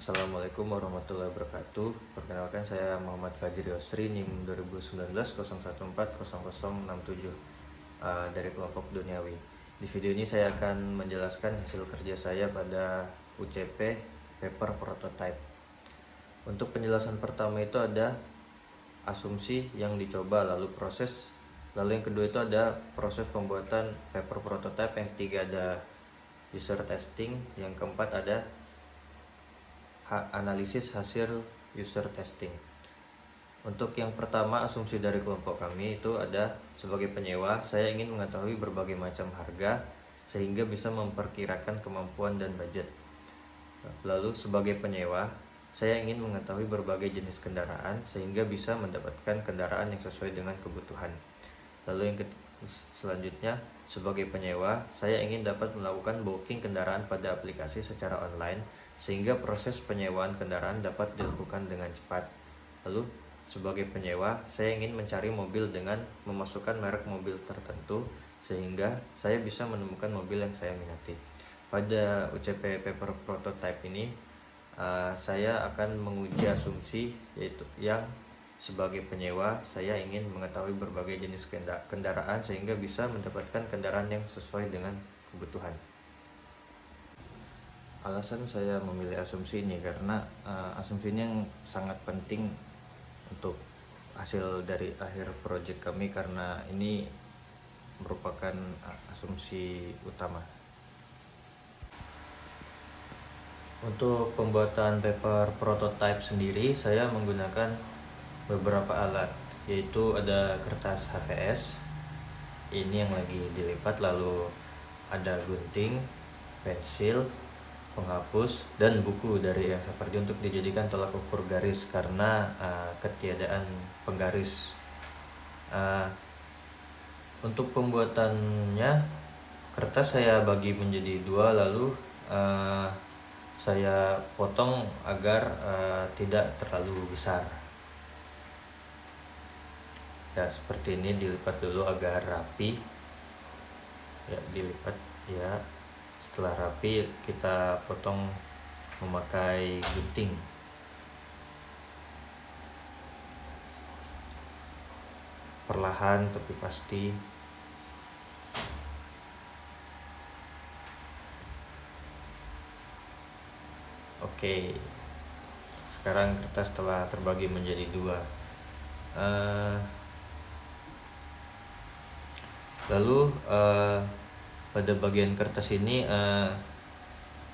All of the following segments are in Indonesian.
Assalamualaikum warahmatullahi wabarakatuh. Perkenalkan, saya Muhammad Fajri Yosri, NIM 2019 0140067 dari kelompok Duniawi. Di video ini saya akan menjelaskan hasil kerja saya pada UCP paper prototype. Untuk penjelasan pertama itu ada asumsi yang dicoba, lalu proses, lalu yang kedua itu ada proses pembuatan paper prototype, yang ketiga ada user testing, yang keempat ada analisis hasil user testing. Untuk yang pertama, asumsi dari kelompok kami itu ada sebagai penyewa, saya ingin mengetahui berbagai macam harga sehingga bisa memperkirakan kemampuan dan budget. Lalu sebagai penyewa, saya ingin mengetahui berbagai jenis kendaraan sehingga bisa mendapatkan kendaraan yang sesuai dengan kebutuhan. Lalu yang selanjutnya, sebagai penyewa, saya ingin dapat melakukan booking kendaraan pada aplikasi secara online sehingga proses penyewaan kendaraan dapat dilakukan dengan cepat. Lalu sebagai penyewa, saya ingin mencari mobil dengan memasukkan merek mobil tertentu sehingga saya bisa menemukan mobil yang saya minati. Pada UCP paper prototype ini, saya akan menguji asumsi, yaitu yang sebagai penyewa, saya ingin mengetahui berbagai jenis kendaraan sehingga bisa mendapatkan kendaraan yang sesuai dengan kebutuhan. Alasan saya memilih asumsi ini karena asumsi ini yang sangat penting untuk hasil dari akhir proyek kami, karena ini merupakan asumsi utama. Untuk pembuatan paper prototype sendiri, saya menggunakan beberapa alat, yaitu ada kertas HVS, ini yang lagi dilipat, lalu ada gunting, pensil, penghapus, dan buku dari yang seperti untuk dijadikan tolak ukur garis karena ketiadaan penggaris. Untuk pembuatannya, kertas saya bagi menjadi dua, lalu saya potong agar tidak terlalu besar. Ya, seperti ini, dilipat dulu agar rapi. Ya, dilipat ya. Setelah rapi, kita potong memakai gunting. Perlahan tapi pasti. Oke, sekarang kertas telah terbagi menjadi dua. Lalu pada bagian kertas ini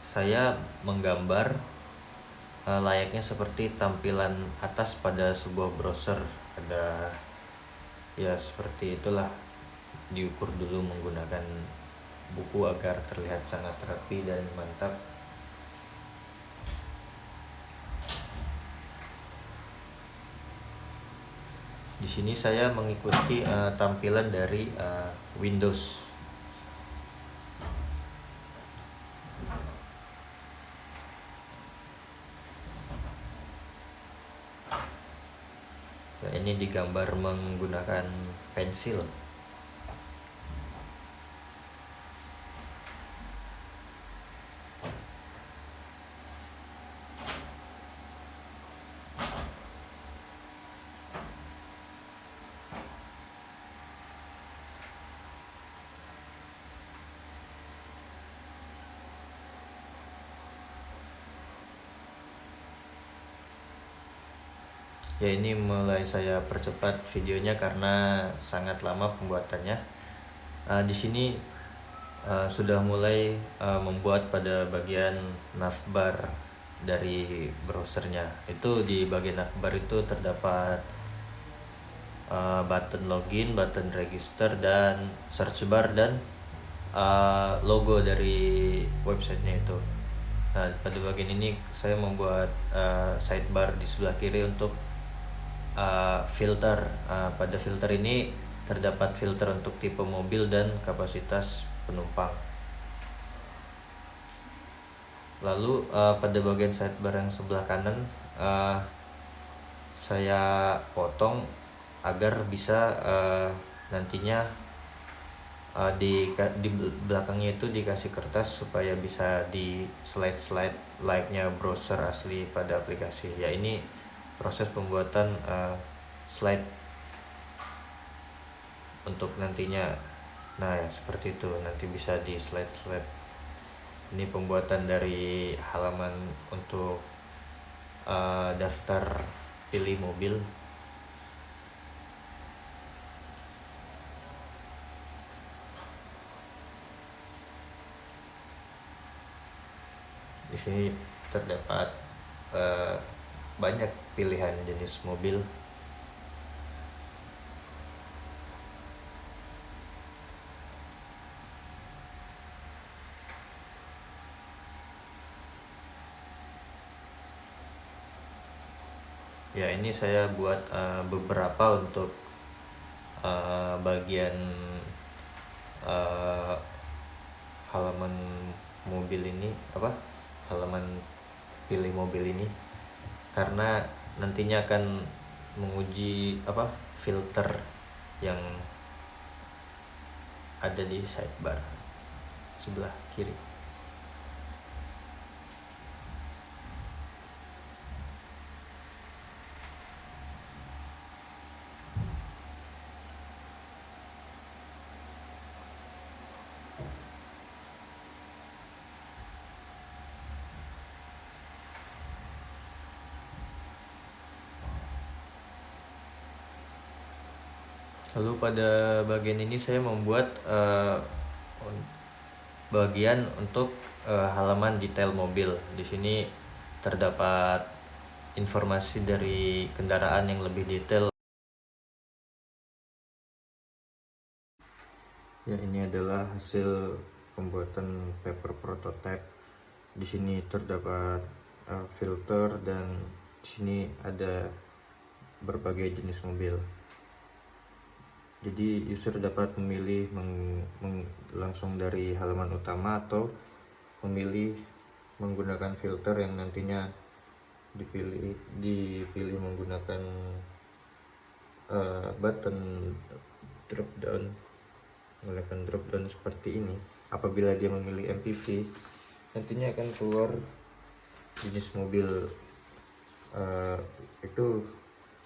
saya menggambar layaknya seperti tampilan atas pada sebuah browser. Ada ya seperti itulah, diukur dulu menggunakan buku agar terlihat sangat rapi dan mantap. Di sini saya mengikuti tampilan dari Windows. Nah, ini digambar menggunakan pensil. Ya, ini mulai saya percepat videonya karena sangat lama pembuatannya. Di sini sudah mulai membuat pada bagian navbar dari browsernya. Itu di bagian navbar itu terdapat button login, button register, dan search bar, dan logo dari websitenya itu. Nah, pada bagian ini saya membuat sidebar di sebelah kiri untuk filter. Pada filter ini terdapat filter untuk tipe mobil dan kapasitas penumpang. Lalu pada bagian sidebar yang sebelah kanan saya potong agar bisa nantinya di belakangnya itu dikasih kertas supaya bisa di slide live-nya browser asli pada aplikasi. Ya, ini proses pembuatan slide untuk nantinya. Nah ya, seperti itu, nanti bisa di slide. Ini pembuatan dari halaman untuk daftar pilih mobil. Di sini terdapat banyak pilihan jenis mobil. Ya, ini saya buat beberapa untuk bagian uh, halaman mobil ini, halaman pilih mobil ini, karena nantinya akan menguji filter yang ada di sidebar sebelah kiri. Lalu pada bagian ini saya membuat bagian untuk halaman detail mobil. Di sini terdapat informasi dari kendaraan yang lebih detail. Ya, ini adalah hasil pembuatan paper prototype. Di sini terdapat filter, dan di sini ada berbagai jenis mobil. Jadi user dapat memilih langsung dari halaman utama, atau memilih menggunakan filter yang nantinya dipilih menggunakan button drop down seperti ini. Apabila dia memilih MPV, nantinya akan keluar jenis mobil itu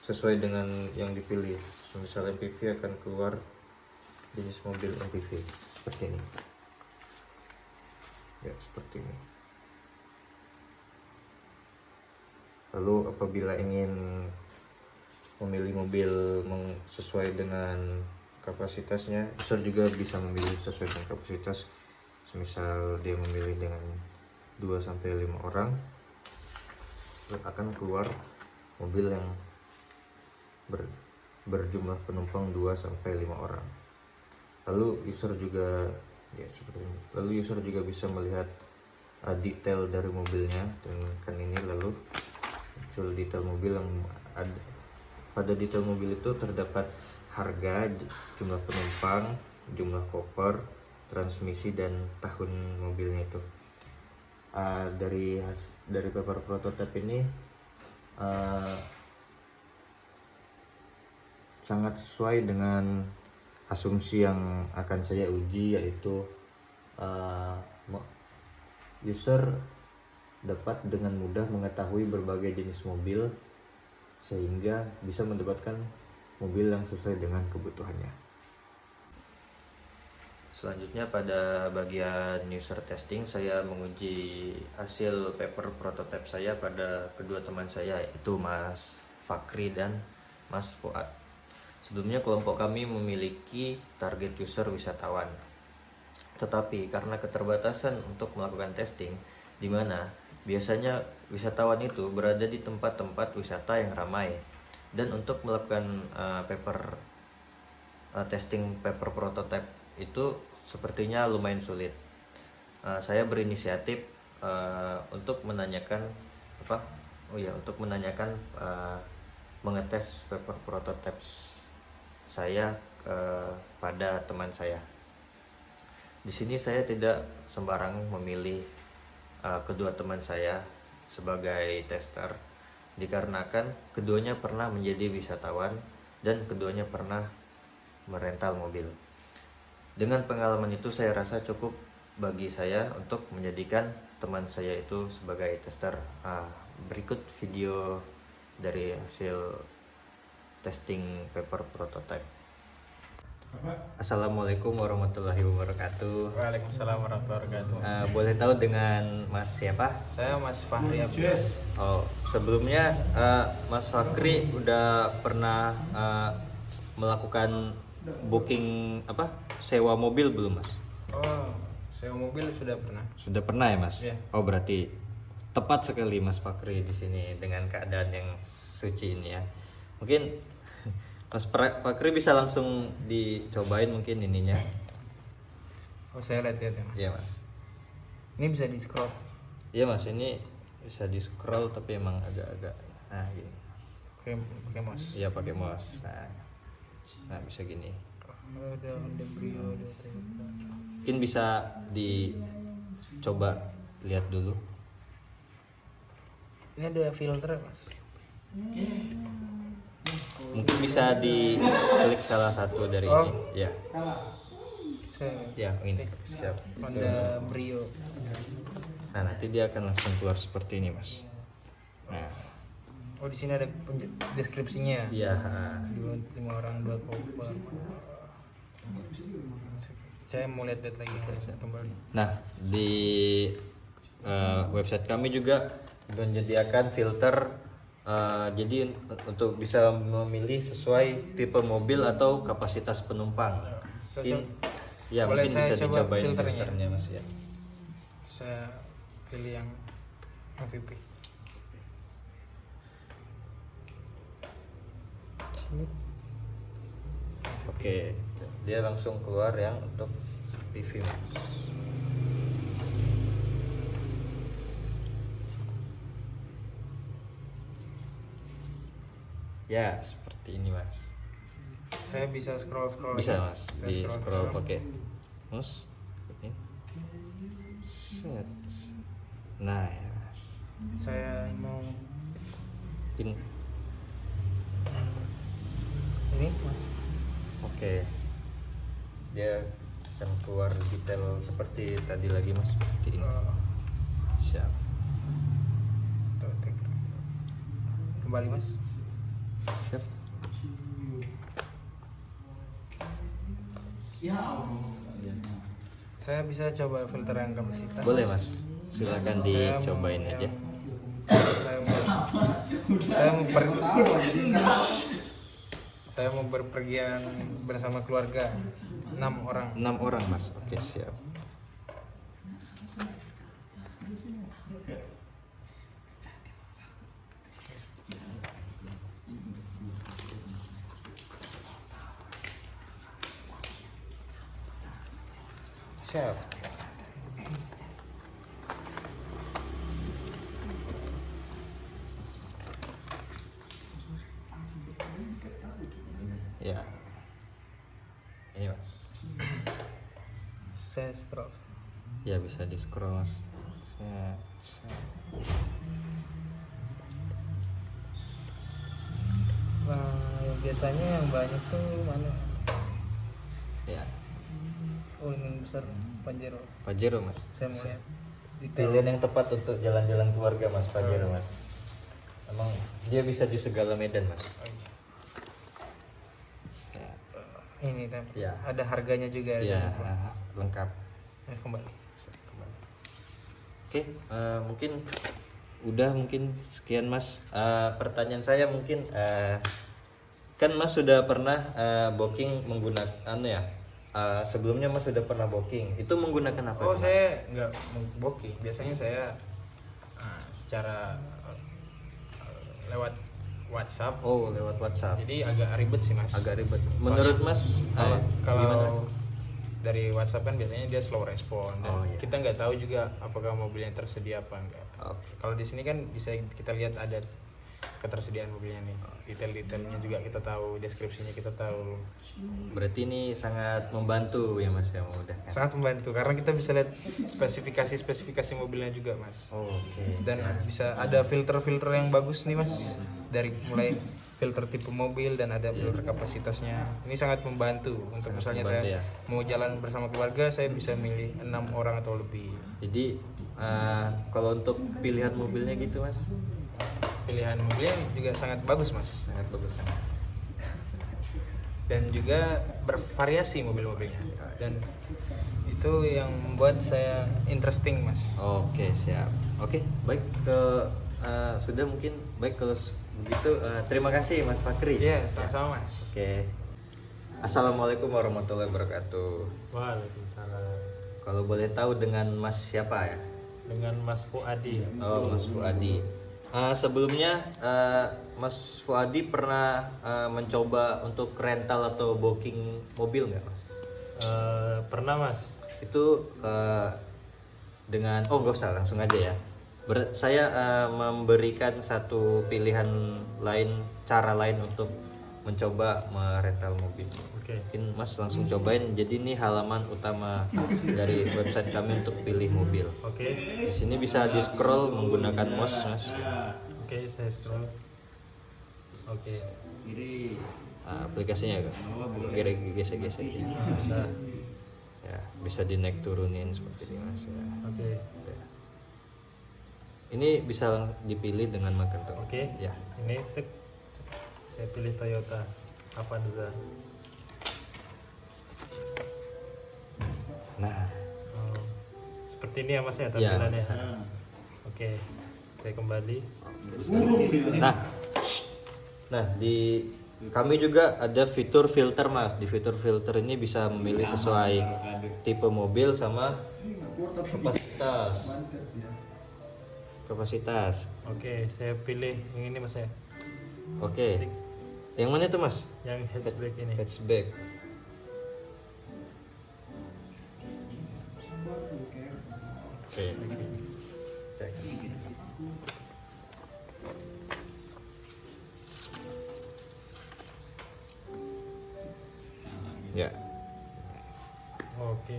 sesuai dengan yang dipilih. Misal MPV, akan keluar jenis mobil MPV seperti ini. Ya, seperti ini. Lalu apabila ingin memilih mobil sesuai dengan kapasitasnya, user juga bisa memilih sesuai dengan kapasitas. Misal dia memilih dengan 2-5 orang, akan keluar mobil yang berjumlah penumpang 2-5 orang. Lalu user juga bisa melihat detail dari mobilnya dengan ini. Lalu muncul detail mobil yang ada. Pada detail mobil itu terdapat harga, jumlah penumpang, jumlah koper, transmisi, dan tahun mobilnya itu. Dari paper prototype ini sangat sesuai dengan asumsi yang akan saya uji, yaitu user dapat dengan mudah mengetahui berbagai jenis mobil sehingga bisa mendapatkan mobil yang sesuai dengan kebutuhannya. Selanjutnya pada bagian user testing, saya menguji hasil paper prototype saya pada kedua teman saya, yaitu Mas Fakri dan Mas Fuad. Sebelumnya kelompok kami memiliki target user wisatawan. Tetapi karena keterbatasan untuk melakukan testing, di mana biasanya wisatawan itu berada di tempat-tempat wisata yang ramai, dan untuk melakukan testing paper prototype itu sepertinya lumayan sulit. Saya berinisiatif untuk menanyakan mengetes paper prototype saya pada teman saya. Di sini saya tidak sembarang memilih kedua teman saya sebagai tester, dikarenakan keduanya pernah menjadi wisatawan dan keduanya pernah merental mobil. Dengan pengalaman itu saya rasa cukup bagi saya untuk menjadikan teman saya itu sebagai tester. Berikut video dari hasil testing paper prototype. Assalamualaikum warahmatullahi wabarakatuh. Waalaikumsalam warahmatullahi wabarakatuh. Boleh tahu dengan Mas siapa? Saya Mas Fahri Abdul. Oh, sebelumnya Mas Fakri udah pernah melakukan booking sewa mobil belum, Mas? Oh, sewa mobil sudah pernah. Sudah pernah ya, Mas? Iya. Oh, berarti tepat sekali Mas Fakri di sini dengan keadaan yang suci ini ya. Mungkin Mas Fakri bisa langsung dicobain mungkin ininya. Oh, saya lihat ya, Mas. Iya, Mas. Ini bisa di scroll. Iya, Mas, ini bisa di scroll tapi emang agak-agak gini. Pakai mouse. Iya, pakai mouse. Nah, bisa gini. Ada Brio, ada Mungkin bisa dicoba lihat dulu. Ini ada filter, Mas. Mungkin bisa diklik salah satu dari ini. Ya. Saya Ya, ini. Siap. Honda Brio. Nah, nanti dia akan langsung keluar seperti ini, Mas. Nah, Oh, di sini ada deskripsinya. iya. 5 orang 2 koper. Saya mau lihat lagi kembali. Nah, di website kami juga menyediakan filter. Jadi untuk bisa memilih sesuai tipe mobil atau kapasitas penumpang. Mungkin, ya Boleh mungkin saya bisa coba dicobain filternya? filternya, Mas ya. Saya pilih yang MVP. Oke, dia langsung keluar yang untuk PV, Mas. Ya, seperti ini, Mas. Saya bisa scroll Bisa, lagi. Mas. Saya Di scroll pakai mouse. Ini. Set. Nah, ya, Mas. Saya mau Mungkin ini, Mas. oke. Dia akan keluar detail seperti tadi lagi, Mas. Seperti ini. Siap. Tuh, kembali, Mas. Siap. Saya bisa coba filter yang kapasitas. Boleh, Mas. Silakan Saya dicobain mau aja. Saya mau berpergian bersama keluarga 6 orang. 6 orang, Mas. Oke, siap. Siap. Ya. Ini, Mas. Saya scroll. Ya, bisa di scroll, Mas. Set, set. Nah, biasanya yang banyak tuh mana? Ya, Oh, ini yang besar Pajero. Pajero, Mas. Saya mau lihat detail. Pilihan yang tepat untuk jalan-jalan keluarga, Mas. Pajero, Mas. Emang dia bisa di segala medan, Mas. Ya, Ini tem. Ya. Ada harganya juga. ya, ada. lengkap. Kembali. Oke, mungkin udah mungkin sekian, Mas. Pertanyaan saya mungkin kan Mas sudah pernah booking menggunakan sebelumnya Mas sudah pernah booking. Itu menggunakan apa? Oh, itu, Mas? saya nggak booking. Biasanya saya secara lewat WhatsApp. Oh, lewat WhatsApp. Jadi agak ribet sih, Mas. Agak ribet. Menurut Mas Kalau gimana, Mas? dari WhatsApp kan biasanya dia slow respon dan Oh, iya. kita nggak tahu juga apakah mobilnya tersedia apa enggak. Oke. Kalau di sini kan bisa kita lihat ada ketersediaan mobilnya nih. Detail-detailnya juga kita tahu, deskripsinya kita tahu. Berarti ini sangat membantu ya Mas, ya, memudahkan. Sangat membantu karena kita bisa lihat spesifikasi mobilnya juga, Mas. Oh, oke. Dan bisa ada filter-filter yang bagus nih, Mas. Dari mulai filter tipe mobil dan ada filter kapasitasnya. Ini sangat membantu untuk Sangat misalnya membantu, saya ya. mau jalan bersama keluarga, saya bisa milih 6 orang atau lebih. Jadi kalau untuk pilihan mobilnya gitu Mas, Pilihan mobilnya juga sangat bagus, Mas. sangat bagus sangat. Dan juga bervariasi mobil-mobilnya. Dan itu yang membuat saya interesting, Mas. Oke, siap. Oke, baik sudah mungkin baik kalau begitu terima kasih Mas Fakri. Iya, sama-sama, Mas. Oke. Assalamualaikum warahmatullahi wabarakatuh. Waalaikumsalam. Kalau boleh tahu dengan Mas siapa ya? Dengan Mas Fuadi. Oh, Mas Fuadi. Sebelumnya Mas Fuadi pernah mencoba untuk rental atau booking mobil nggak Mas? Pernah Mas. Itu dengan nggak usah langsung aja ya. Saya memberikan satu pilihan lain, cara lain untuk mencoba merental mobil. Oke. Mungkin Mas langsung cobain. Jadi ini halaman utama dari website kami untuk pilih mobil. Oke. Di sini bisa di scroll menggunakan mouse Mas. Oke, saya scroll. Oke. Aplikasinya kan gesek-gesek Nah, ya, bisa dinaik turunin seperti ini Mas ya. oke. Ya. Ini bisa dipilih dengan Magento. Oke. Ya. Ini tek. Saya pilih Toyota Avanza. Nah, Oh, seperti ini ya Mas ya ya. tampilannya. Oke. Saya kembali. Nah, di kami juga ada fitur filter Mas. Di fitur filter ini bisa memilih sesuai tipe mobil sama kapasitas. Oke, saya pilih yang ini Mas ya. Oke. Yang mana itu Mas? Yang hatchback ini. Hatchback. Oke. Cek. Ya. Oke.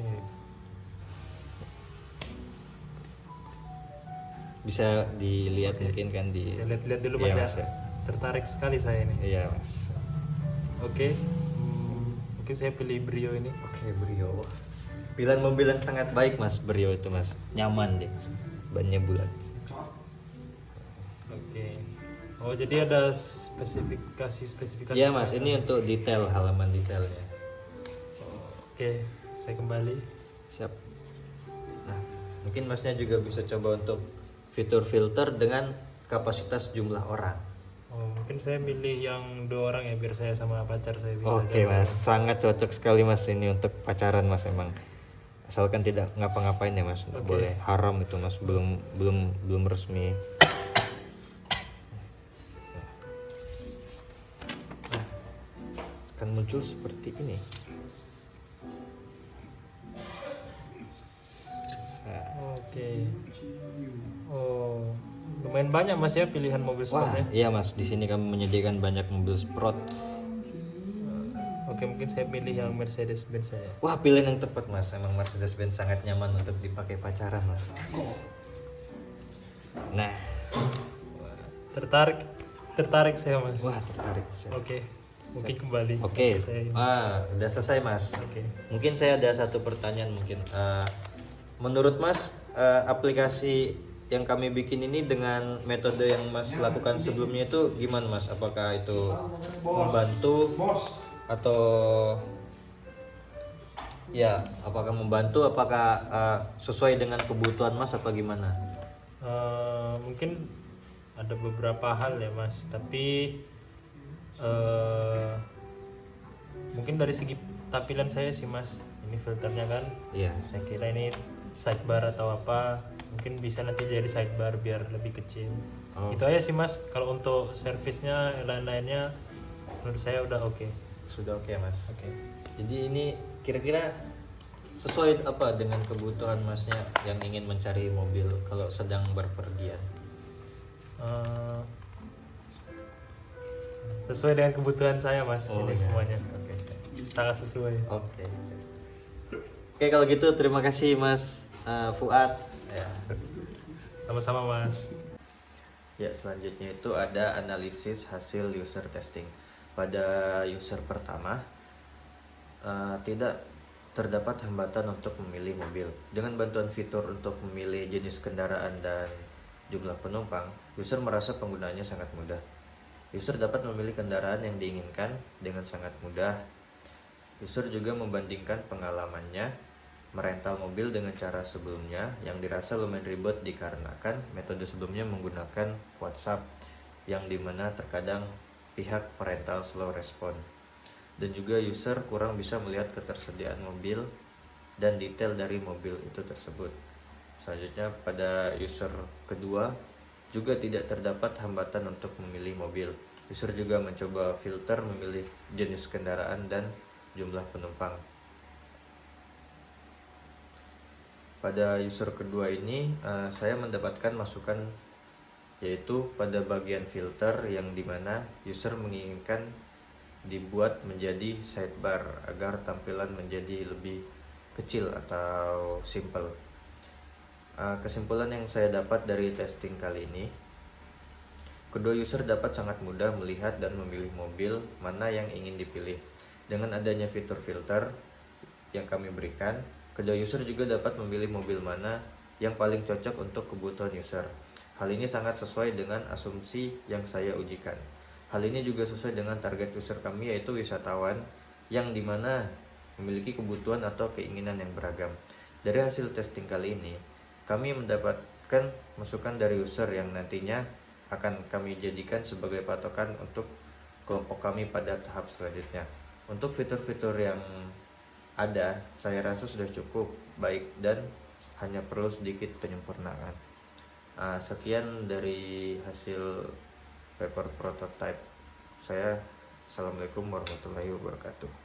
Bisa dilihat mungkin kan di. Saya lihat-lihat dulu Iya, Mas Mas, ya. ya. Tertarik sekali saya ini. Iya Mas. Oke. Mungkin saya pilih Brio ini. Oke, Brio. Pilihan mobil yang sangat baik Mas, Brio itu Mas. Nyaman deh Mas. Bannya bulat. Oke. Oh, jadi ada spesifikasi. Iya Mas, ini untuk detail, halaman detailnya. Oke, saya kembali. Siap. Nah, mungkin Masnya juga bisa coba untuk fitur filter dengan kapasitas jumlah orang. Oh, mungkin saya milih yang 2 orang ya biar saya sama pacar saya bisa. Oke jalan. Mas, sangat cocok sekali Mas ini untuk pacaran Mas emang. Asalkan tidak ngapa-ngapain ya Mas, nggak Oke. boleh haram itu Mas, belum resmi. Akan muncul seperti ini. Oke. Oh, lumayan banyak Mas ya pilihan mobil Wah, sportnya. iya Mas, di sini kami menyediakan banyak mobil sport. Oke, mungkin saya pilih yang Mercedes-Benz saya. Wah, pilihan yang tepat Mas. Emang Mercedes-Benz sangat nyaman untuk dipakai pacaran Mas. Nah, Tertarik saya Mas. wah tertarik saya. Oke. Mungkin kembali. Oke, Saya ini. udah selesai Mas. Oke. Mungkin saya ada satu pertanyaan mungkin. Menurut Mas, aplikasi yang kami bikin ini dengan metode yang Mas lakukan sebelumnya itu gimana Mas? Apakah itu membantu atau ya? Apakah membantu? Apakah sesuai dengan kebutuhan Mas? Apa gimana? Mungkin ada beberapa hal ya Mas, tapi mungkin dari segi tampilan saya sih Mas, ini filternya kan, Iya. saya kira ini sidebar atau apa, mungkin bisa nanti jadi sidebar biar lebih kecil. Oh. Itu aja sih Mas. Kalau untuk servisnya lain-lainnya menurut saya udah oke. Sudah oke Mas. Oke. Jadi ini kira-kira sesuai apa dengan kebutuhan Masnya yang ingin mencari mobil kalau sedang berpergian? sesuai dengan kebutuhan saya mas. Oh, Ini iya. semuanya Oke. sangat sesuai. Oke. Oke, kalau gitu terima kasih Mas Fuad. Ya. Sama-sama mas. Ya, selanjutnya itu ada analisis hasil user testing. Pada user pertama, tidak terdapat hambatan untuk memilih mobil. Dengan bantuan fitur untuk memilih jenis kendaraan dan jumlah penumpang, user merasa penggunaannya sangat mudah. User dapat memilih kendaraan yang diinginkan dengan sangat mudah. User juga membandingkan pengalamannya merental mobil dengan cara sebelumnya yang dirasa lumayan ribet dikarenakan metode sebelumnya menggunakan WhatsApp yang dimana terkadang pihak perental slow respon. Dan juga user kurang bisa melihat ketersediaan mobil dan detail dari mobil itu tersebut. Selanjutnya pada user kedua juga tidak terdapat hambatan untuk memilih mobil. User juga mencoba filter memilih jenis kendaraan dan jumlah penumpang. Pada user kedua ini saya mendapatkan masukan yaitu pada bagian filter yang dimana user menginginkan dibuat menjadi sidebar agar tampilan menjadi lebih kecil atau simple. Kesimpulan yang saya dapat dari testing kali ini, kedua user dapat sangat mudah melihat dan memilih mobil mana yang ingin dipilih. Dengan adanya fitur filter yang kami berikan, kedua user juga dapat memilih mobil mana yang paling cocok untuk kebutuhan user. Hal ini sangat sesuai dengan asumsi yang saya ujikan. Hal ini juga sesuai dengan target user kami yaitu wisatawan yang dimana memiliki kebutuhan atau keinginan yang beragam. Dari hasil testing kali ini, kami mendapatkan masukan dari user yang nantinya akan kami jadikan sebagai patokan untuk kelompok kami pada tahap selanjutnya. Untuk fitur-fitur yang ada, saya rasa sudah cukup baik dan hanya perlu sedikit penyempurnaan. Sekian dari hasil paper prototype saya. Assalamualaikum warahmatullahi wabarakatuh.